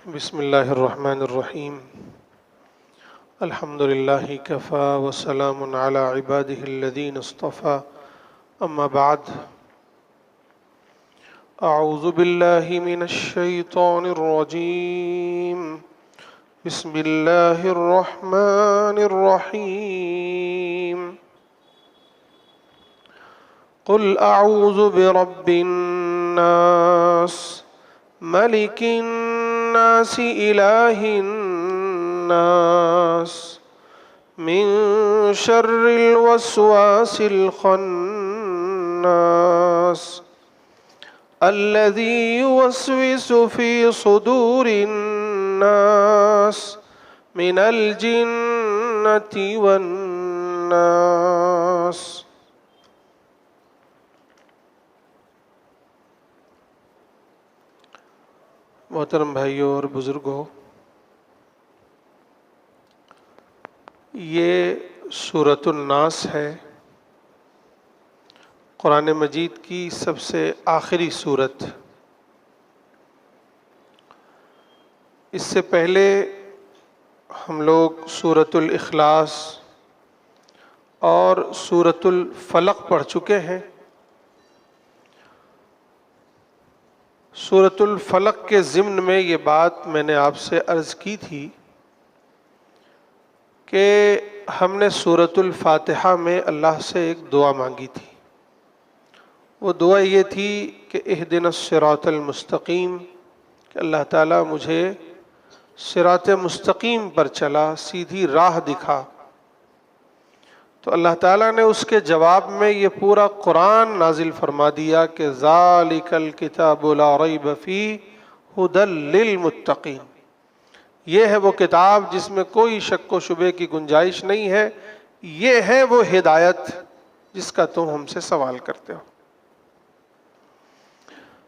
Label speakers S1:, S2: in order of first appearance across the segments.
S1: بسم اللہ الرحمن الرحیم الحمد للہ کفا وسلام علی عبادہ الذین اصطفى اما بعد اعوذ باللہ من الشیطان الرجیم بسم اللہ الرحمن الرحیم قل اعوذ برب الناس ملک الناس الہ الناس من شر الوسواس الخناس الذي يوسوس في صدور الناس من الجنة والناس. محترم بھائیوں اور بزرگوں، یہ سورۃ الناس ہے، قرآن مجید کی سب سے آخری سورت. اس سے پہلے ہم لوگ سورۃ الاخلاص اور سورۃ الفلق پڑھ چکے ہیں. سورۃ الفلق کے ضمن میں یہ بات میں نے آپ سے عرض کی تھی کہ ہم نے سورۃ الفاتحہ میں اللہ سے ایک دعا مانگی تھی. وہ دعا یہ تھی کہ اہدنا الصراط المستقیم، کہ اللہ تعالیٰ مجھے صراط مستقیم پر چلا، سیدھی راہ دکھا. تو اللہ تعالیٰ نے اس کے جواب میں یہ پورا قرآن نازل فرما دیا کہ ذالک الکتاب لا ریب فیہ ھدی للمتقین. یہ ہے وہ کتاب جس میں کوئی شک و شبے کی گنجائش نہیں ہے، یہ ہے وہ ہدایت جس کا تم ہم سے سوال کرتے ہو.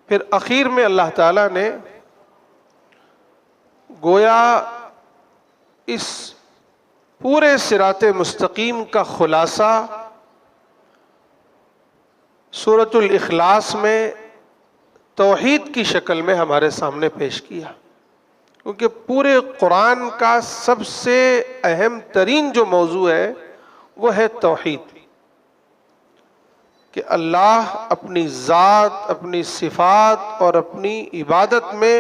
S1: پھر اخیر میں اللہ تعالیٰ نے گویا اس پورے صراط مستقیم کا خلاصہ سورۃ الاخلاص میں توحید کی شکل میں ہمارے سامنے پیش کیا، کیونکہ پورے قرآن کا سب سے اہم ترین جو موضوع ہے وہ ہے توحید، کہ اللہ اپنی ذات، اپنی صفات اور اپنی عبادت میں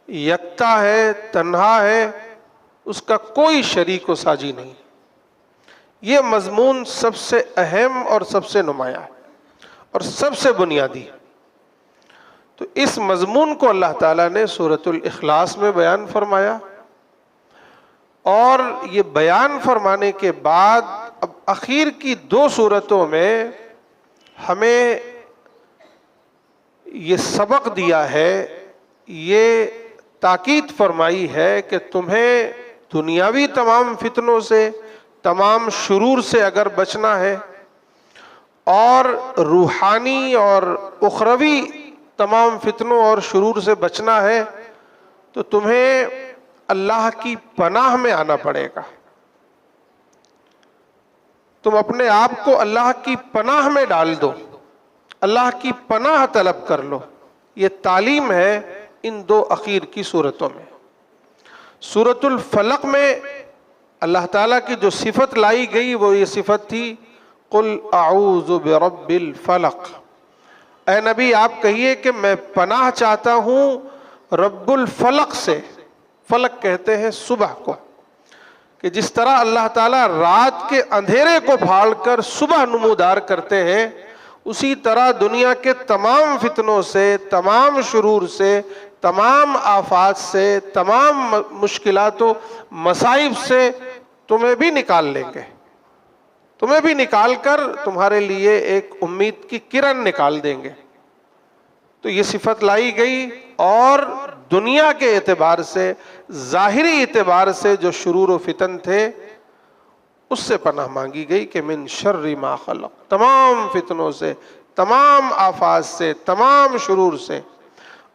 S1: یکتا ہے، تنہا ہے، اس کا کوئی شریک و ساجی نہیں. یہ مضمون سب سے اہم اور سب سے نمایاں ہے اور سب سے بنیادی ہے. تو اس مضمون کو اللہ تعالیٰ نے سورۃ الاخلاص میں بیان فرمایا، اور یہ بیان فرمانے کے بعد اب اخیر کی دو سورتوں میں ہمیں یہ سبق دیا ہے، یہ تاکید فرمائی ہے کہ تمہیں دنیاوی تمام فتنوں سے، تمام شرور سے اگر بچنا ہے، اور روحانی اور اخروی تمام فتنوں اور شرور سے بچنا ہے، تو تمہیں اللہ کی پناہ میں آنا پڑے گا. تم اپنے آپ کو اللہ کی پناہ میں ڈال دو، اللہ کی پناہ طلب کر لو. یہ تعلیم ہے ان دو اخیر کی صورتوں میں. سورۃ الفلق میں اللہ تعالیٰ کی جو صفت لائی گئی وہ یہ صفت تھی قل اعوذ برب الفلق. اے نبی آپ کہیے کہ میں پناہ چاہتا ہوں رب الفلق سے. فلق کہتے ہیں صبح کو، کہ جس طرح اللہ تعالیٰ رات کے اندھیرے کو پھاڑ کر صبح نمودار کرتے ہیں، اسی طرح دنیا کے تمام فتنوں سے، تمام شرور سے، تمام آفات سے، تمام مشکلات و مصائب سے تمہیں بھی نکال لیں گے. تمہیں بھی نکال کر تمہارے لیے ایک امید کی کرن نکال دیں گے. تو یہ صفت لائی گئی، اور دنیا کے اعتبار سے، ظاہری اعتبار سے جو شرور و فتن تھے اس سے پناہ مانگی گئی کہ من شر ما خلق، تمام فتنوں سے، تمام آفات سے، تمام شرور سے.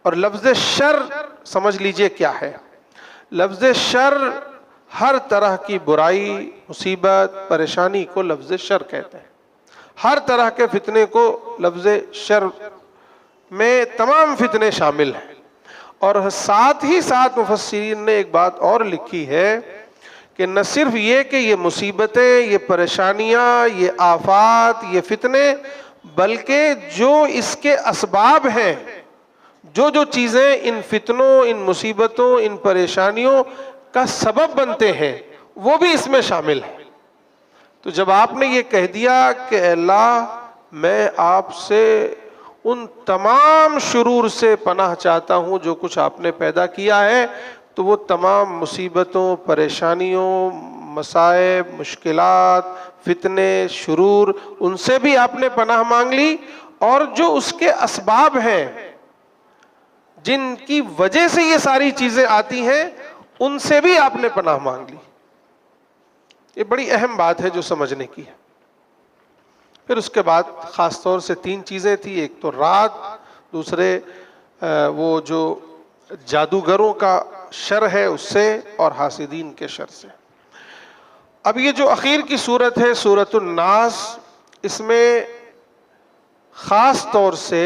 S1: اور لفظ شر سمجھ لیجئے کیا ہے. لفظ شر ہر طرح کی برائی، مصیبت، پریشانی کو لفظ شر کہتے ہیں. ہر طرح کے فتنے کو لفظ شر میں تمام فتنے شامل ہیں. اور ساتھ ہی ساتھ مفسرین نے ایک بات اور لکھی ہے کہ نہ صرف یہ کہ یہ مصیبتیں، یہ پریشانیاں، یہ آفات، یہ فتنے، بلکہ جو اس کے اسباب ہیں، جو چیزیں ان فتنوں، ان مصیبتوں، ان پریشانیوں کا سبب بنتے ہیں، وہ بھی اس میں شامل ہے۔ تو جب آپ نے یہ کہہ دیا کہ اے اللہ میں آپ سے ان تمام شرور سے پناہ چاہتا ہوں جو کچھ آپ نے پیدا کیا ہے، تو وہ تمام مصیبتوں، پریشانیوں، مصائب، مشکلات، فتنے، شرور، ان سے بھی آپ نے پناہ مانگ لی، اور جو اس کے اسباب ہیں جن کی وجہ سے یہ ساری چیزیں آتی ہیں، ان سے بھی آپ نے پناہ مانگ لی۔ یہ بڑی اہم بات ہے جو سمجھنے کی ہے۔ پھر اس کے بعد خاص طور سے 3 چیزیں تھیں، ایک تو رات، دوسرے وہ جو جادوگروں کا شر ہے اس سے، اور حاسدین کے شر سے۔ اب یہ جو اخیر کی صورت ہے سورۃ الناس، اس میں خاص طور سے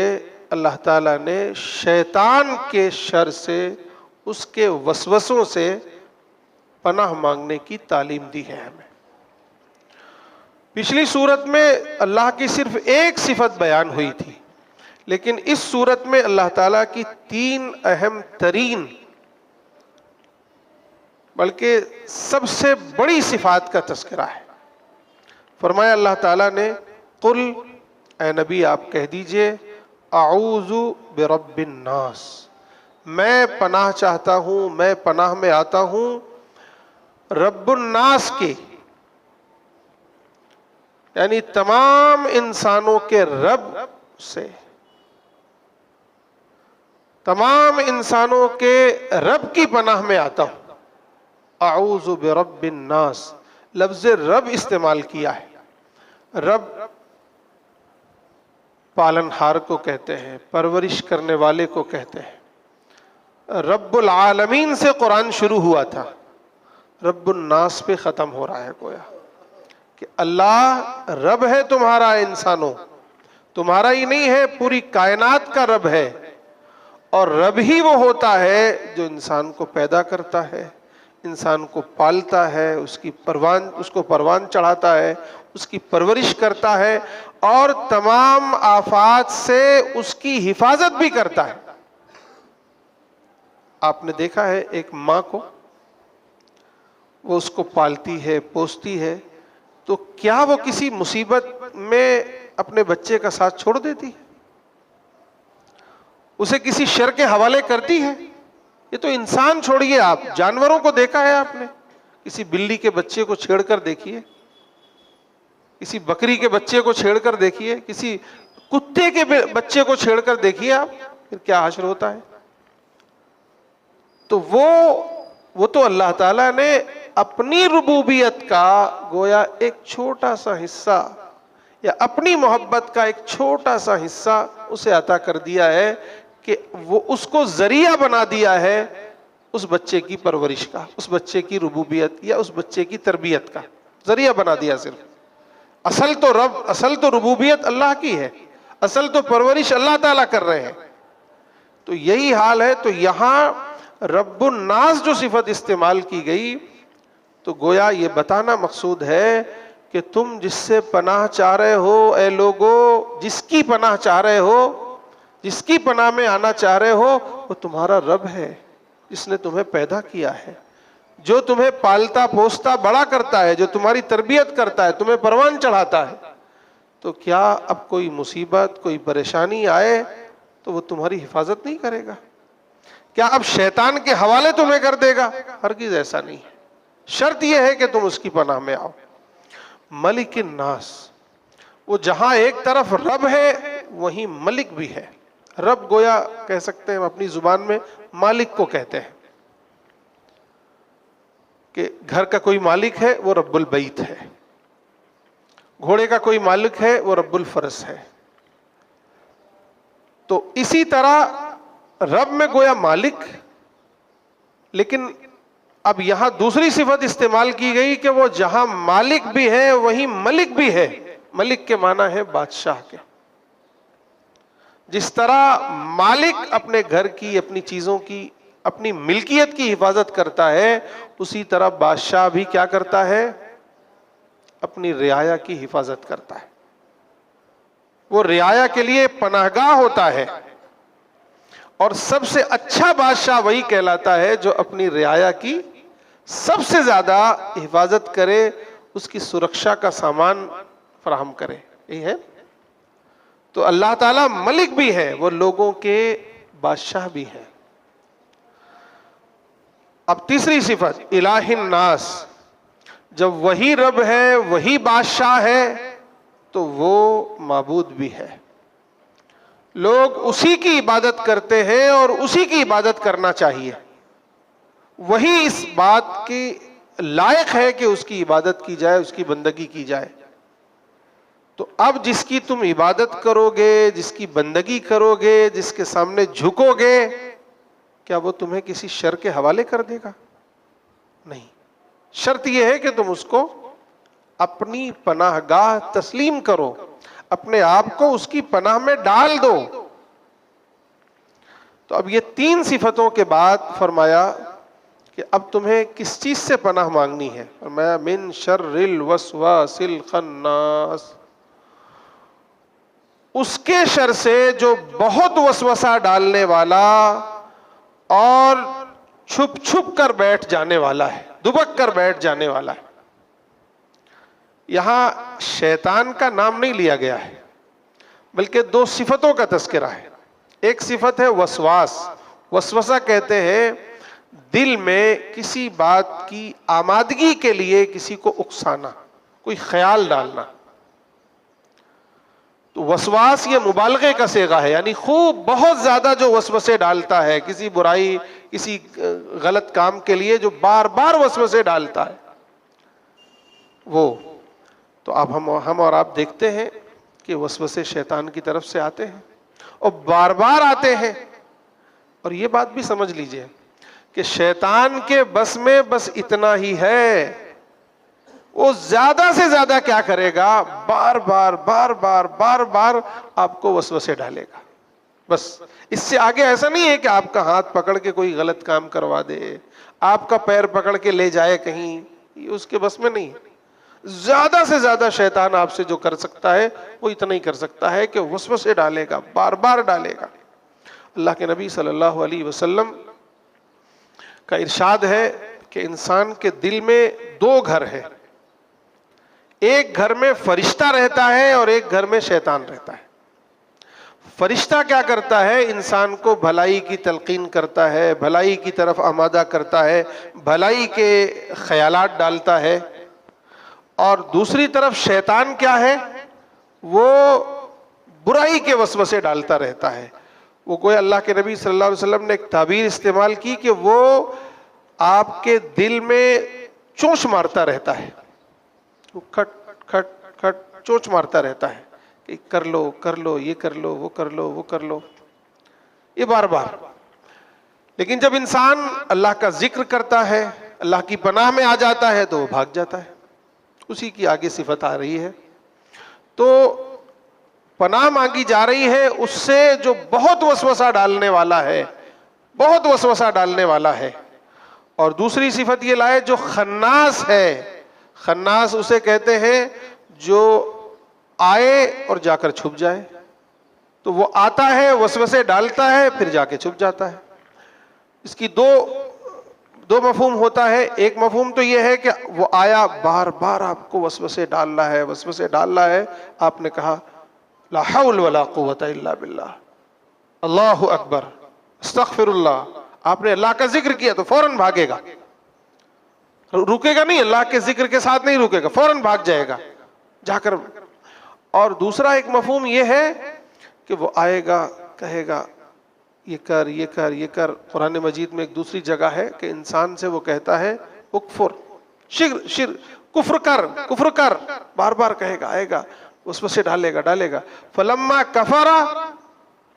S1: اللہ تعالیٰ نے شیطان کے شر سے، اس کے وسوسوں سے پناہ مانگنے کی تعلیم دی ہے ہمیں۔ پچھلی صورت میں اللہ کی صرف ایک صفت بیان ہوئی تھی، لیکن اس صورت میں اللہ تعالیٰ کی 3 اہم ترین، بلکہ سب سے بڑی صفات کا تذکرہ ہے۔ فرمایا اللہ تعالیٰ نے، قل، اے نبی آپ کہہ دیجئے، اعوذ برب الناس، میں پناہ چاہتا ہوں، میں پناہ میں آتا ہوں رب الناس کے، یعنی تمام انسانوں کے رب سے، تمام انسانوں کے رب کی پناہ میں آتا ہوں۔ اعوذ برب الناس، لفظ رب استعمال کیا ہے۔ رب پالن ہار کو کہتے ہیں، پرورش کرنے والے کو کہتے ہیں۔ رب العالمین سے قرآن شروع ہوا تھا، رب الناس پہ ختم ہو رہا ہے، گویا کہ اللہ رب ہے تمہارا، انسانوں، تمہارا ہی نہیں ہے، پوری کائنات کا رب ہے۔ اور رب ہی وہ ہوتا ہے جو انسان کو پیدا کرتا ہے، انسان کو پالتا ہے، اس کو پروان چڑھاتا ہے، اس کی پرورش کرتا ہے، اور تمام آفات سے اس کی حفاظت بھی کرتا ہے۔ آپ نے دیکھا ہے ایک ماں کو، وہ اس کو پالتی ہے، پوستی ہے، تو کیا وہ کسی مصیبت میں اپنے بچے کا ساتھ چھوڑ دیتی ہے؟ اسے کسی شر کے حوالے کرتی ہے؟ یہ تو انسان چھوڑیے، آپ جانوروں کو دیکھا ہے آپ نے، کسی بلی کے بچے کو چھیڑ کر دیکھیے، کسی بکری کے بچے کو چھیڑ کر دیکھیے، کسی کتے کے بچے کو چھیڑ کر دیکھیے آپ، پھر کیا حشر ہوتا ہے۔ تو وہ تو اللہ تعالیٰ نے اپنی ربوبیت کا گویا ایک چھوٹا سا حصہ، یا اپنی محبت کا ایک چھوٹا سا حصہ اسے عطا کر دیا ہے، کہ وہ اس کو ذریعہ بنا دیا ہے اس بچے کی پرورش کا، اس بچے کی ربوبیت یا اس بچے کی تربیت کا ذریعہ بنا دیا۔ صرف اصل تو ربوبیت اللہ کی ہے، اصل تو پرورش اللہ تعالیٰ کر رہے ہیں۔ تو یہی حال ہے۔ تو یہاں رب الناس جو صفت استعمال کی گئی، تو گویا یہ بتانا مقصود ہے کہ تم جس سے پناہ چاہ رہے ہو، اے لوگو، جس کی پناہ چاہ رہے ہو، جس کی پناہ میں آنا چاہ رہے ہو، وہ تمہارا رب ہے، جس نے تمہیں پیدا کیا ہے، جو تمہیں پالتا پوستا بڑا کرتا ہے، جو تمہاری تربیت کرتا ہے، تمہیں پروان چڑھاتا ہے۔ تو کیا اب کوئی مصیبت، کوئی پریشانی آئے تو وہ تمہاری حفاظت نہیں کرے گا؟ کیا اب شیطان کے حوالے تمہیں کر دے گا؟ ہرگز ایسا نہیں ہے۔ شرط یہ ہے کہ تم اس کی پناہ میں آؤ۔ ملک الناس، وہ جہاں ایک طرف رب ہے وہیں ملک بھی ہے۔ رب گویا کہہ سکتے ہیں اپنی زبان میں مالک کو کہتے ہیں، کہ گھر کا کوئی مالک ہے وہ رب البیت ہے، گھوڑے کا کوئی مالک ہے وہ رب الفرس ہے۔ تو اسی طرح رب میں گویا مالک، لیکن اب یہاں دوسری صفت استعمال کی گئی کہ وہ جہاں مالک بھی ہے وہیں ملک بھی ہے۔ ملک کے معنی ہے بادشاہ کے۔ جس طرح مالک اپنے گھر کی، اپنی چیزوں کی، اپنی ملکیت کی حفاظت کرتا ہے، اسی طرح بادشاہ بھی کیا کرتا ہے؟ اپنی رعایا کی حفاظت کرتا ہے. وہ رعایا کے لیے پناہ گاہ ہوتا ہے. اور سب سے اچھا بادشاہ وہی کہلاتا ہے جو اپنی رعایا کی سب سے زیادہ حفاظت کرے، اس کی سرکشا کا سامان فراہم کرے. یہی ہے. تو اللہ تعالیٰ ملک بھی ہے، وہ لوگوں کے بادشاہ بھی ہیں. اب تیسری صفت الہ الناس. جب وہی رب ہے، وہی بادشاہ ہے، تو وہ معبود بھی ہے. لوگ اسی کی عبادت کرتے ہیں اور اسی کی عبادت کرنا چاہیے. وہی اس بات کی لائق ہے کہ اس کی عبادت کی جائے، اس کی بندگی کی جائے. تو اب جس کی تم عبادت کرو گے، جس کی بندگی کرو گے، جس کے سامنے جھکو گے، کیا وہ تمہیں کسی شر کے حوالے کر دے گا؟ نہیں. شرط یہ ہے کہ تم اس کو اپنی پناہ گاہ تسلیم کرو، اپنے آپ کو اس کی پناہ میں ڈال دو. تو اب یہ 3 صفتوں کے بعد فرمایا کہ اب تمہیں کس چیز سے پناہ مانگنی ہے. فرمایا من شر الوسواس الخناس، اس کے شر سے جو بہت وسوسہ ڈالنے والا اور چھپ چھپ کر بیٹھ جانے والا ہے، دبک کر بیٹھ جانے والا ہے. یہاں شیطان کا نام نہیں لیا گیا ہے، بلکہ 2 صفتوں کا تذکرہ ہے. ایک صفت ہے وسواس. وسوسہ کہتے ہیں دل میں کسی بات کی آمادگی کے لیے کسی کو اکسانا، کوئی خیال ڈالنا. تو وسواس یہ مبالغے کا صیغہ ہے، یعنی خوب بہت زیادہ جو وسوسے ڈالتا ہے کسی برائی، کسی غلط کام کے لیے جو بار بار وسوسے ڈالتا ہے وہ. تو اب ہم اور آپ دیکھتے ہیں کہ وسوسے شیطان کی طرف سے آتے ہیں اور بار بار آتے ہیں. اور یہ بات بھی سمجھ لیجئے کہ شیطان کے بس میں بس اتنا ہی ہے، وہ زیادہ سے زیادہ کیا کرے گا؟ بار بار بار بار بار بار آپ کو وسوسے ڈالے گا. بس اس سے آگے ایسا نہیں ہے کہ آپ کا ہاتھ پکڑ کے کوئی غلط کام کروا دے، آپ کا پیر پکڑ کے لے جائے کہیں، یہ اس کے بس میں نہیں ہے. زیادہ سے زیادہ شیطان آپ سے جو کر سکتا ہے وہ اتنا ہی کر سکتا ہے کہ وسوسے ڈالے گا، بار بار ڈالے گا. اللہ کے نبی صلی اللہ علیہ وسلم کا ارشاد ہے کہ انسان کے دل میں 2 گھر ہیں. ایک گھر میں فرشتہ رہتا ہے اور ایک گھر میں شیطان رہتا ہے. فرشتہ کیا کرتا ہے؟ انسان کو بھلائی کی تلقین کرتا ہے، بھلائی کی طرف آمادہ کرتا ہے، بھلائی کے خیالات ڈالتا ہے. اور دوسری طرف شیطان کیا ہے؟ وہ برائی کے وسوسے ڈالتا رہتا ہے. وہ کوئی اللہ کے نبی صلی اللہ علیہ وسلم نے ایک تعبیر استعمال کی کہ وہ آپ کے دل میں چونچ مارتا رہتا ہے. وہ کھٹ کھٹ کھٹ چونچ مارتا رہتا ہے کہ کر لو کر لو، یہ کر لو، وہ کر لو، وہ کر لو، یہ بار بار. لیکن جب انسان اللہ کا ذکر کرتا ہے، اللہ کی پناہ میں آ جاتا ہے تو وہ بھاگ جاتا ہے. اسی کی آگے صفت آ رہی ہے. تو پناہ مانگی جا رہی ہے اس سے جو بہت وسوسہ ڈالنے والا ہے، بہت وسوسہ ڈالنے والا ہے. اور دوسری صفت یہ لائے جو خناس ہے. خناس اسے کہتے ہیں جو آئے اور جا کر چھپ جائے. تو وہ آتا ہے، وسوسے ڈالتا ہے، پھر جا کے چھپ جاتا ہے. اس کی دو مفہوم ہوتا ہے. ایک مفہوم تو یہ ہے کہ وہ آیا بار بار آپ کو وسوسے ڈال رہا ہے، وسوسے ڈال رہا ہے. آپ نے کہا لا حول ولا قوت الا باللہ، اللہ اکبر، استغفر اللہ، آپ نے اللہ کا ذکر کیا تو فوراً بھاگے گا، رکے گا نہیں، اللہ کے ذکر کے ساتھ نہیں رکے گا، فوراً بھاگ جائے گا جا کر. اور دوسرا ایک مفہوم یہ ہے کہ وہ آئے گا، کہے گا یہ کر یہ کر یہ کر. قرآن مجید میں ایک دوسری جگہ ہے کہ انسان سے وہ کہتا ہے اکفر، کفر کر، بار بار کہے گا، آئے گا، اس سے ڈالے گا. فلما کفرا،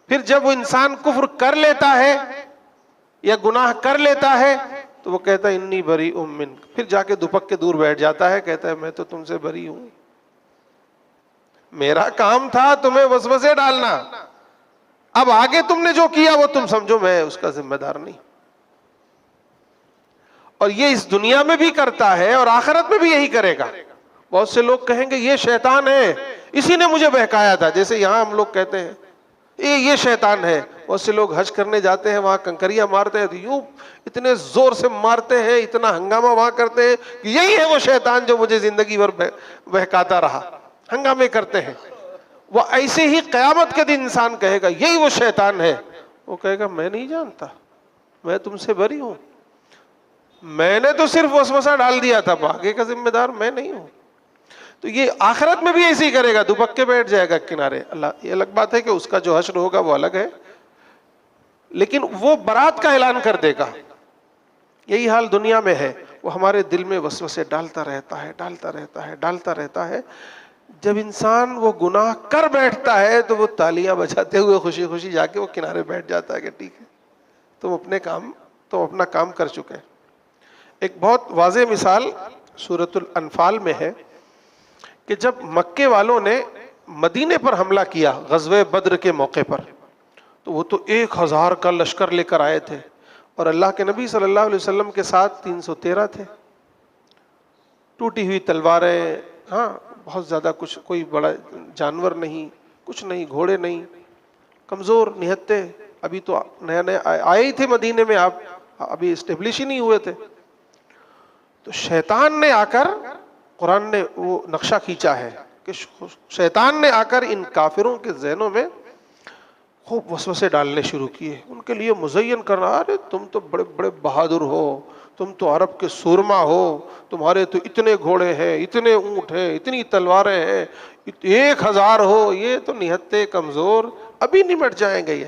S1: پھر جب وہ انسان کفر کر لیتا ہے یا گناہ کر لیتا ہے تو وہ کہتا ہے انی بریء منک، پھر جا کے دپک کے دور بیٹھ جاتا ہے، کہتا ہے میں تو تم سے بری ہوں، میرا کام تھا تمہیں وسوسے ڈالنا، اب آگے تم نے جو کیا وہ تم سمجھو میں اس کا ذمہ دار نہیں. اور یہ اس دنیا میں بھی کرتا ہے اور آخرت میں بھی یہی کرے گا. بہت سے لوگ کہیں گے یہ شیطان ہے, اسی نے مجھے بہکایا تھا, جیسے یہاں ہم لوگ کہتے ہیں یہ شیطان ہے. بہت سے لوگ حج کرنے جاتے ہیں, وہاں کنکریاں مارتے ہیں تو یوں اتنے زور سے مارتے ہیں, اتنا ہنگامہ وہاں کرتے ہیں کہ یہی ہے وہ شیطان جو مجھے زندگی بھر بہکاتا رہا. ہنگامے کرتے ہیں. وہ ایسے ہی قیامت کے دن انسان کہے گا یہی وہ شیطان ہے. وہ کہے گا میں نہیں جانتا, میں تم سے بری ہوں, میں نے تو صرف وسوسہ ڈال دیا تھا, آگے کا ذمہ دار میں نہیں ہوں. تو یہ آخرت میں بھی ایسے ہی کرے گا, دبک کے بیٹھ جائے گا کنارے. اللہ, یہ الگ بات ہے کہ اس کا جو حشر ہوگا وہ الگ ہے, لیکن وہ برات کا اعلان کر دے گا. یہی حال دنیا میں ہے. وہ ہمارے دل میں وسوسے ڈالتا رہتا ہے, ڈالتا رہتا ہے, ڈالتا رہتا ہے. جب انسان وہ گناہ کر بیٹھتا ہے تو وہ تالیاں بجاتے ہوئے خوشی خوشی جا کے وہ کنارے بیٹھ جاتا ہے کہ ٹھیک ہے تم اپنا کام کر چکے. ایک بہت واضح مثال سورۃ الانفال میں ہے کہ جب مکے والوں نے مدینے پر حملہ کیا غزوہ بدر کے موقع پر, تو وہ تو 1000 کا لشکر لے کر آئے تھے, اور اللہ کے نبی صلی اللہ علیہ وسلم کے ساتھ 313 تھے. ٹوٹی ہوئی تلواریں, ہاں بہت زیادہ کچھ, کوئی بڑا جانور نہیں, کچھ نہیں, گھوڑے نہیں, کمزور نہتے. ابھی تو نیا نیا آئے ہی تھے مدینے میں, آپ ابھی اسٹیبلش ہی نہیں ہوئے تھے. تو شیطان نے آ کر, قرآن نے وہ نقشہ کھینچا ہے کہ شیطان نے آ کر ان کافروں کے ذہنوں میں خوب وسوسے ڈالنے شروع کیے, ان کے لیے مزین کرنا, ارے تم تو بڑے بڑے بہادر ہو, تم تو عرب کے سورما ہو, تمہارے تو اتنے گھوڑے ہیں, اتنے اونٹ ہیں, اتنی تلواریں ہیں, 1000 ہو, یہ تو نہتے کمزور, ابھی نمٹ جائیں گے, یہ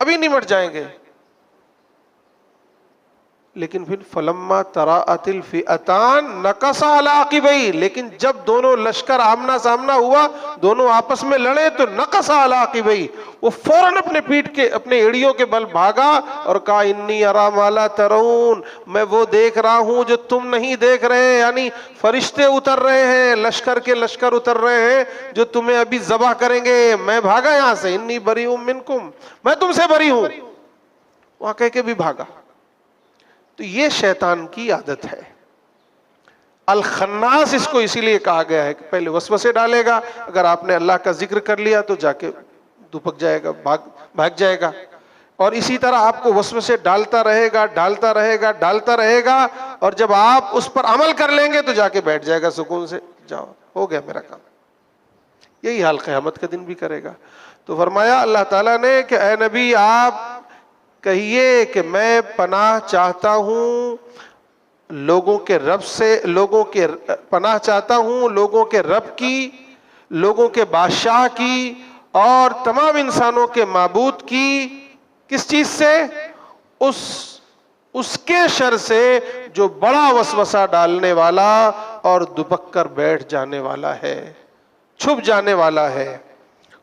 S1: ابھی نمٹ جائیں گے. لیکن پھر فلما تراءت الفئتان نکص علی عقبیہ, لیکن جب دونوں لشکر آمنا سامنا ہوا, دونوں آپس میں لڑے, تو نکص علی عقبیہ, وہ فوراً اپنے پیٹھ کے, اپنے ایڑیوں کے بل بھاگا اور کہا انی اری ما لا ترون, میں وہ دیکھ رہا ہوں جو تم نہیں دیکھ رہے. یعنی فرشتے اتر رہے ہیں, لشکر کے لشکر اتر رہے ہیں جو تمہیں ابھی ذبح کریں گے. میں بھاگا یہاں سے, انی بریء منکم, میں تم سے بری ہوں, وہاں کہہ کے بھی بھاگا. تو یہ شیطان کی عادت ہے. الخناس اس کو اسی لیے کہا گیا ہے کہ پہلے وسوسے ڈالے گا, اگر آپ نے اللہ کا ذکر کر لیا تو جا کے دپک جائے گا, بھاگ جائے گا. اور اسی طرح آپ کو وسوسے ڈالتا رہے گا, ڈالتا رہے گا, ڈالتا رہے گا, اور جب آپ اس پر عمل کر لیں گے تو جا کے بیٹھ جائے گا سکون سے, جاؤ ہو گیا میرا کام. یہی حال قیامت کے دن بھی کرے گا. تو فرمایا اللہ تعالیٰ نے کہ اے نبی آپ کہیے کہ میں پناہ چاہتا ہوں لوگوں کے رب سے, پناہ چاہتا ہوں لوگوں کے رب کی, لوگوں کے بادشاہ کی, اور تمام انسانوں کے معبود کی. کس چیز سے؟ اس کے شر سے جو بڑا وسوسہ ڈالنے والا اور دبک کر بیٹھ جانے والا ہے, چھپ جانے والا ہے.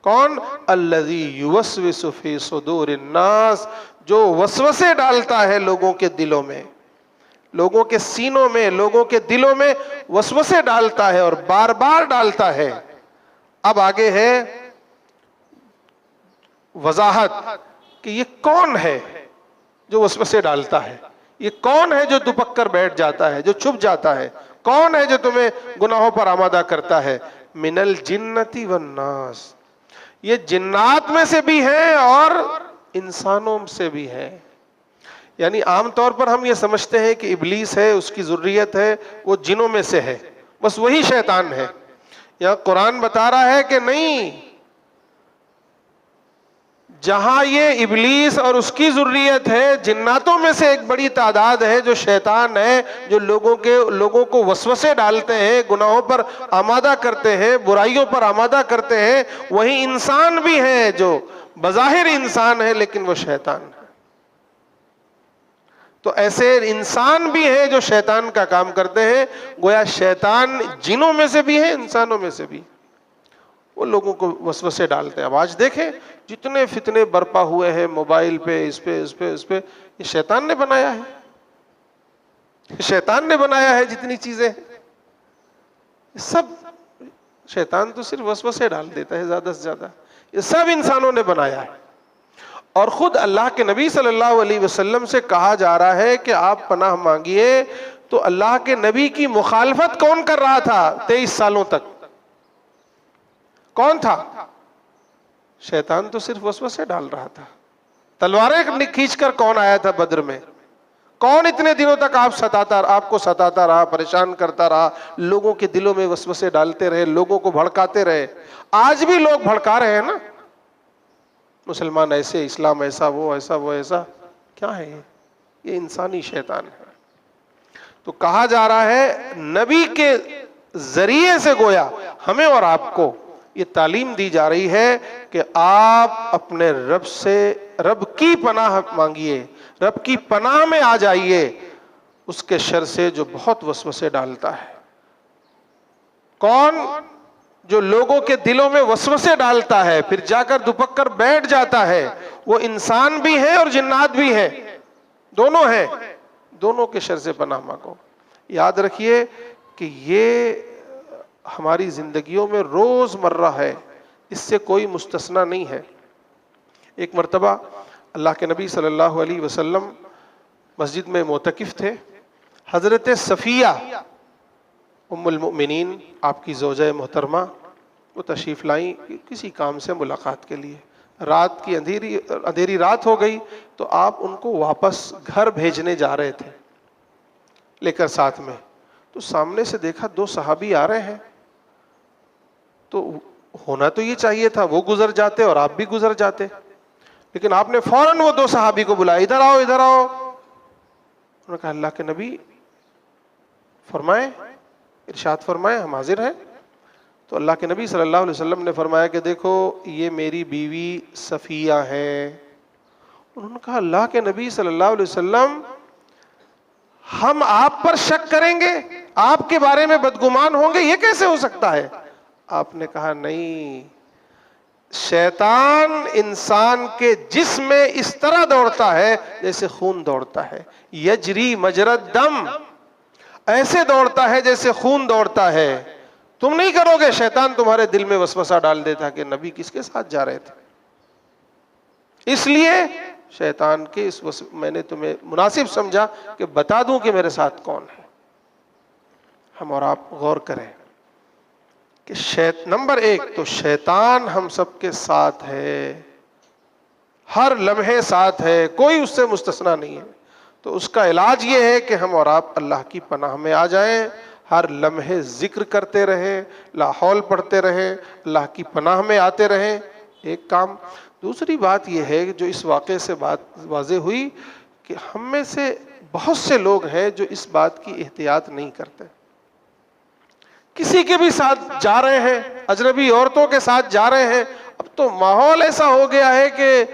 S1: کون؟ الذی یوسوس فی صدور الناس, جو وسوسے ڈالتا ہے لوگوں کے دلوں میں, لوگوں کے سینوں میں, لوگوں کے دلوں میں وسوسے ڈالتا ہے اور بار بار ڈالتا ہے. اب آگے ہے وضاحت کہ یہ کون ہے جو وسوسے ڈالتا ہے, یہ کون ہے جو دپک کر بیٹھ جاتا ہے, جو چھپ جاتا ہے, کون ہے جو تمہیں گناہوں پر آمادہ کرتا ہے. من الجنۃ والناس, یہ جنات میں سے بھی ہیں اور انسانوں سے بھی ہے. یعنی عام طور پر ہم یہ سمجھتے ہیں کہ ابلیس ہے, اس کی ذریت ہے, وہ جنوں میں سے ہے, بس وہی شیطان ہے. یہاں قرآن بتا رہا ہے کہ نہیں, جہاں یہ ابلیس اور اس کی ذریت ہے, جناتوں میں سے ایک بڑی تعداد ہے جو شیطان ہے, جو لوگوں کو وسوسے ڈالتے ہیں, گناہوں پر آمادہ کرتے ہیں, برائیوں پر آمادہ کرتے ہیں. وہی انسان بھی ہیں جو بظاہر انسان ہے لیکن وہ شیطان ہے. تو ایسے انسان بھی ہیں جو شیطان کا کام کرتے ہیں. گویا شیطان جنوں میں سے بھی ہے, انسانوں میں سے بھی. وہ لوگوں کو وسوسے ڈالتے ہیں. اب آج دیکھیں جتنے فتنے برپا ہوئے ہیں موبائل پہ, اس پہ, یہ شیطان نے بنایا ہے. شیطان نے بنایا ہے جتنی چیزیں, سب شیطان تو صرف وسوسے ڈال دیتا ہے زیادہ سے زیادہ. یہ سب انسانوں نے بنایا ہے. اور خود اللہ کے نبی صلی اللہ علیہ وسلم سے کہا جا رہا ہے کہ آپ پناہ مانگیے. تو اللہ کے نبی کی مخالفت کون کر رہا تھا 23 سالوں تک؟ کون تھا؟ شیطان تو صرف وسوسے ڈال رہا تھا. تلواریں کھینچ کر کون آیا تھا بدر میں؟ کون اتنے دنوں تک آپ کو ستاتا رہا، پریشان کرتا رہا، لوگوں کے دلوں میں وسوسے ڈالتے رہے، لوگوں کو بھڑکاتے رہے. آج بھی لوگ بھڑکا رہے ہیں نا، مسلمان ایسے، اسلام ایسا، وہ ایسا، وہ ایسا. کیا ہے یہ انسانی شیطان ہے. تو کہا جا رہا ہے نبی کے ذریعے سے گویا ہمیں اور آپ کو یہ تعلیم دی جا رہی ہے کہ آپ اپنے رب سے، رب کی پناہ مانگیے، رب کی پناہ میں آ جائیے اس کے شر سے جو بہت وسوسے ڈالتا ہے. کون؟ جو لوگوں کے دلوں میں وسوسے ڈالتا ہے پھر جا کر دپک کر بیٹھ جاتا ہے. وہ انسان بھی ہے اور جنات بھی ہیں، دونوں ہیں. دونوں کے شر سے پناہ مانگو. یاد رکھیے کہ یہ ہماری زندگیوں میں روز مرہ ہے، اس سے کوئی مستثنا نہیں ہے. ایک مرتبہ اللہ کے نبی صلی اللہ علیہ وسلم مسجد میں معتکف تھے. حضرت صفیہ ام المؤمنین، آپ کی زوجہ محترمہ، وہ تشریف لائیں کسی کام سے ملاقات کے لیے. رات کی اندھیری رات ہو گئی تو آپ ان کو واپس گھر بھیجنے جا رہے تھے لے کر ساتھ میں. تو سامنے سے دیکھا 2 صحابی آ رہے ہیں. تو ہونا تو یہ چاہیے تھا وہ گزر جاتے اور آپ بھی گزر جاتے، لیکن آپ نے فوراً وہ 2 صحابی کو بلایا، ادھر آؤ ادھر آؤ. انہوں نے کہا اللہ کے نبی فرمائیں، ارشاد فرمائیں، ہم حاضر ہیں. تو اللہ کے نبی صلی اللہ علیہ وسلم نے فرمایا کہ دیکھو یہ میری بیوی صفیہ ہے. انہوں نے کہا اللہ کے نبی صلی اللہ علیہ وسلم ہم آپ پر شک کریں گے، آپ کے بارے میں بدگمان ہوں گے، یہ کیسے ہو سکتا ہے؟ آپ نے کہا نہیں، شیطان انسان کے جسم میں اس طرح دوڑتا ہے جیسے خون دوڑتا ہے. یجری مجرى الدم، ایسے دوڑتا ہے جیسے خون دوڑتا ہے. تم نہیں کرو گے، شیطان تمہارے دل میں وسوسہ ڈال دیتا کہ نبی کس کے ساتھ جا رہے تھے. اس لیے شیطان کے میں نے تمہیں مناسب سمجھا کہ بتا دوں کہ میرے ساتھ کون ہے. ہم اور آپ غور کریں کہ نمبر 1 تو شیطان ہم سب کے ساتھ ہے، ہر لمحے ساتھ ہے، کوئی اس سے مستثنا نہیں ہے. تو اس کا علاج یہ ہے کہ ہم اور آپ اللہ کی پناہ میں آ جائیں، ہر لمحے ذکر کرتے رہیں، لا حول پڑھتے رہیں، اللہ کی پناہ میں آتے رہیں. ایک کام. دوسری بات یہ ہے کہ جو اس واقعے سے بات واضح ہوئی کہ ہم میں سے بہت سے لوگ ہیں جو اس بات کی احتیاط نہیں کرتے. کسی کے بھی ساتھ جا رہے ہیں، اجنبی عورتوں کے ساتھ جا رہے ہیں. اب تو ماحول ایسا ہو گیا ہے کہ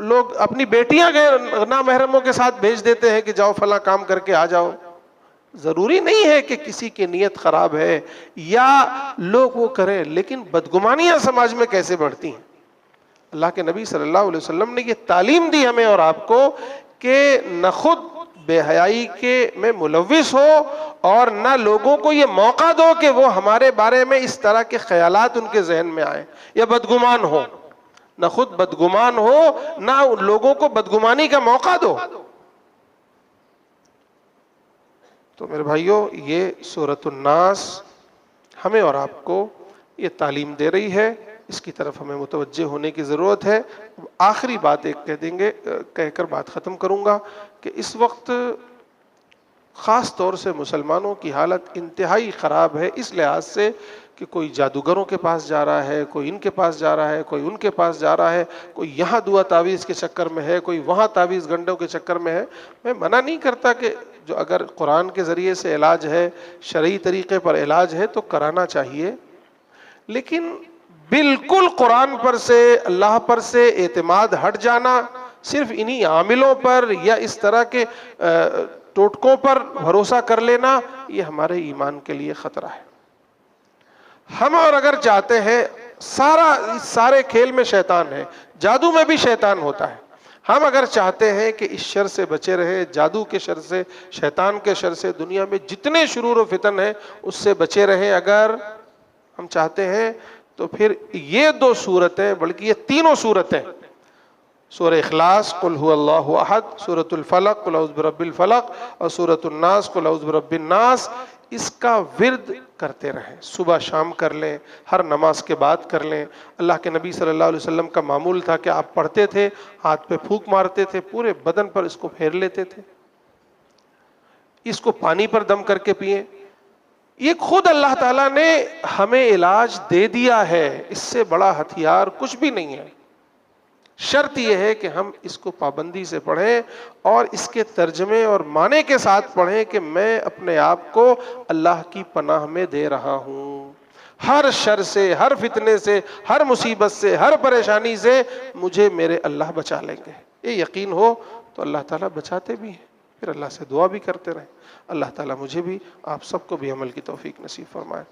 S1: لوگ اپنی بیٹیاں نامحرموں کے ساتھ بھیج دیتے ہیں کہ جاؤ فلاں کام کر کے آ جاؤ. ضروری نہیں ہے کہ کسی کی نیت خراب ہے یا لوگ وہ کریں، لیکن بدگمانیاں سماج میں کیسے بڑھتی ہیں. اللہ کے نبی صلی اللہ علیہ وسلم نے یہ تعلیم دی ہمیں اور آپ کو کہ نہ خود بے حیائی کے میں ملوث ہو اور نہ لوگوں کو یہ موقع دو کہ وہ ہمارے بارے میں اس طرح کے خیالات ان کے ذہن میں آئیں یا بدگمان ہو. نہ خود بدگمان ہو، نہ لوگوں کو بدگمانی کا موقع دو. تو میرے بھائیوں، یہ سورۃ الناس ہمیں اور آپ کو یہ تعلیم دے رہی ہے، اس کی طرف ہمیں متوجہ ہونے کی ضرورت ہے. آخری بات ایک کہہ کر بات ختم کروں گا کہ اس وقت خاص طور سے مسلمانوں کی حالت انتہائی خراب ہے، اس لحاظ سے کہ کوئی جادوگروں کے پاس جا رہا ہے، کوئی ان کے پاس جا رہا ہے، کوئی ان کے پاس جا رہا ہے، کوئی یہاں دعا تعویذ کے چکر میں ہے، کوئی وہاں تعویذ گنڈوں کے چکر میں ہے. میں منع نہیں کرتا کہ جو اگر قرآن کے ذریعے سے علاج ہے، شرعی طریقے پر علاج ہے تو کرانا چاہیے، لیکن بالکل قرآن پر سے، اللہ پر سے اعتماد ہٹ جانا، صرف انہی عاملوں پر یا اس طرح کے ٹوٹکوں پر بھروسہ کر لینا، یہ ہمارے ایمان کے لیے خطرہ ہے. ہم اور اگر چاہتے ہیں، سارے کھیل میں شیطان ہے، جادو میں بھی شیطان ہوتا ہے. ہم اگر چاہتے ہیں کہ اس شر سے بچے رہے، جادو کے شر سے، شیطان کے شر سے، دنیا میں جتنے شرور و فتن ہیں اس سے بچے رہیں، اگر ہم چاہتے ہیں تو پھر یہ دو صورتیں، بلکہ یہ تینوں صورتیں، سورہ اخلاص قل هو اللہ احد، سورۃ الفلق قل اعوذ برب الفلق، اور سورۃ الناس قل اعوذ برب الناس، اس کا ورد کرتے رہیں، صبح شام کر لیں، ہر نماز کے بعد کر لیں۔ اللہ کے نبی صلی اللہ علیہ وسلم کا معمول تھا کہ آپ پڑھتے تھے، ہاتھ پہ پھونک مارتے تھے، پورے بدن پر اس کو پھیر لیتے تھے، اس کو پانی پر دم کر کے پئیں۔ یہ خود اللہ تعالیٰ نے ہمیں علاج دے دیا ہے، اس سے بڑا ہتھیار کچھ بھی نہیں ہے۔ شرط یہ ہے کہ ہم اس کو پابندی سے پڑھیں اور اس کے ترجمے اور معنی کے ساتھ پڑھیں کہ میں اپنے آپ کو اللہ کی پناہ میں دے رہا ہوں، ہر شر سے، ہر فتنے سے، ہر مصیبت سے، ہر پریشانی سے مجھے میرے اللہ بچا لیں گے۔ یہ یقین ہو تو اللہ تعالیٰ بچاتے بھی ہیں، پھر اللہ سے دعا بھی کرتے رہیں۔ اللہ تعالیٰ مجھے بھی، آپ سب کو بھی عمل کی توفیق نصیب فرمائے۔